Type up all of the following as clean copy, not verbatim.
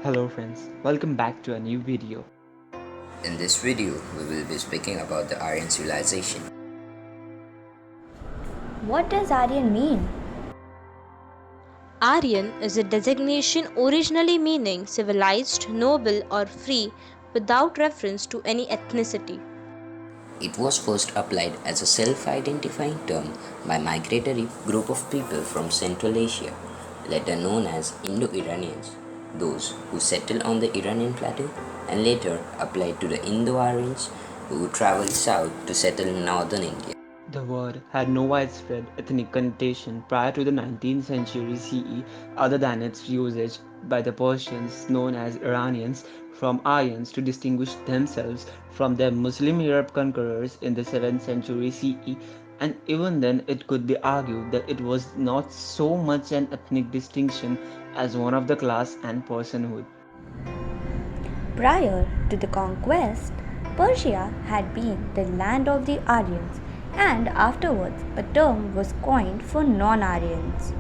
Hello friends, welcome back to a new video. In this video, we will be speaking about the Aryan civilization. What does Aryan mean? Aryan is a designation originally meaning civilized, noble, or free without reference to any ethnicity. It was first applied as a self-identifying term by a migratory group of people from Central Asia, later known as Indo-Iranians, those who settled on the Iranian plateau, and later applied to the Indo-Aryans who traveled south to settle in northern India. The word had no widespread ethnic connotation prior to the 19th century CE other than its usage by the Persians known as Iranians from Aryans to distinguish themselves from their Muslim Europe conquerors in the 7th century CE, and even then it could be argued that it was not so much an ethnic distinction as one of the class and personhood. Prior to the conquest, Persia had been the land of the Aryans, and afterwards a term was coined for non Aryans.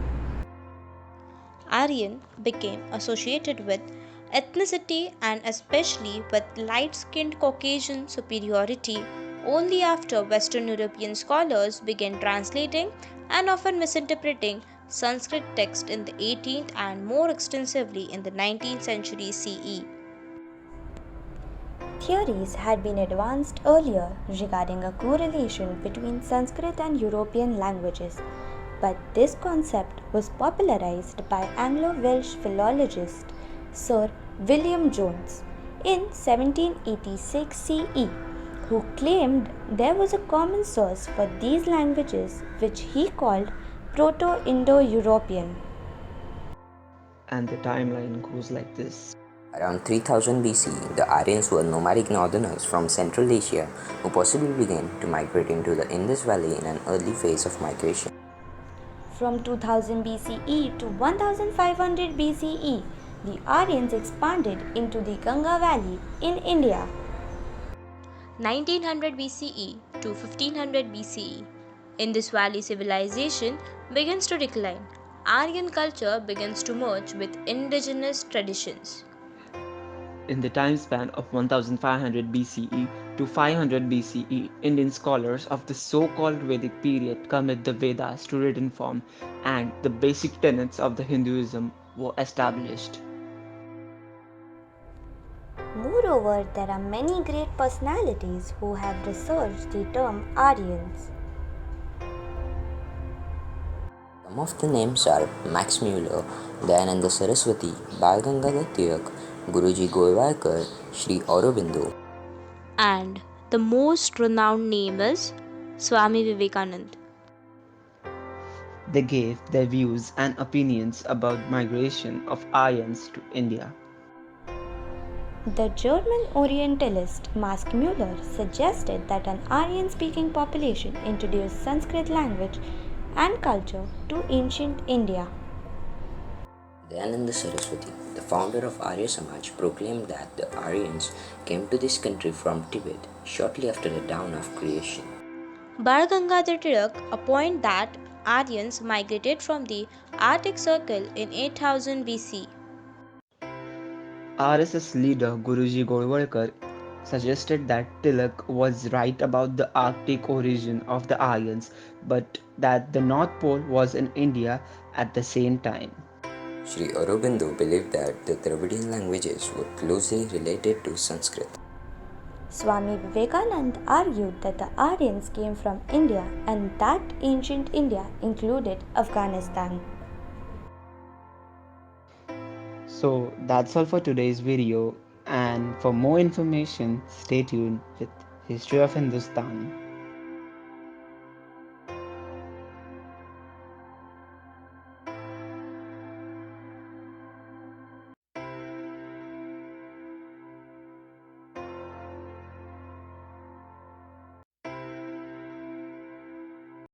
Aryan became associated with ethnicity and especially with light skinned Caucasian superiority only after Western European scholars began translating and often misinterpreting Sanskrit texts in the 18th and more extensively in the 19th century CE. Theories had been advanced earlier regarding a correlation between Sanskrit and European languages, but this concept was popularized by Anglo-Welsh philologist Sir William Jones in 1786 CE, who claimed there was a common source for these languages which he called Proto-Indo-European. And the timeline goes like this. Around 3000 BC, the Aryans were nomadic northerners from Central Asia who possibly began to migrate into the Indus Valley in an early phase of migration. From 2000 BCE to 1500 BCE, the Aryans expanded into the Ganga Valley in India. 1900 BCE to 1500 BCE. Indus Valley civilization begins to decline. Aryan culture begins to merge with indigenous traditions. In the time span of 1500 BCE to 500 BCE, Indian scholars of the so-called Vedic period commit the Vedas to written form, and the basic tenets of the Hinduism were established. Moreover, there are many great personalities who have researched the term Aryans. Some of the names are Max Muller, Dayananda Saraswati, Bal Gangadhar Tilak, Guruji Golwalkar, Sri Aurobindo. And the most renowned name is Swami Vivekanand. They gave their views and opinions about migration of Aryans to India. The German Orientalist Max Muller suggested that an Aryan-speaking population introduced Sanskrit language and culture to ancient India. Dayananda Saraswati, the founder of Arya Samaj, proclaimed that the Aryans came to this country from Tibet shortly after the dawn of creation. Bal Gangadhar Tilak appointed that Aryans migrated from the Arctic Circle in 8000 BC. RSS leader Guruji Golwalkar suggested that Tilak was right about the Arctic origin of the Aryans, but that the North Pole was in India at the same time. Sri Aurobindo believed that the Dravidian languages were closely related to Sanskrit. Swami Vivekananda argued that the Aryans came from India and that ancient India included Afghanistan. So that's all for today's video, and for more information stay tuned with History of Hindustan.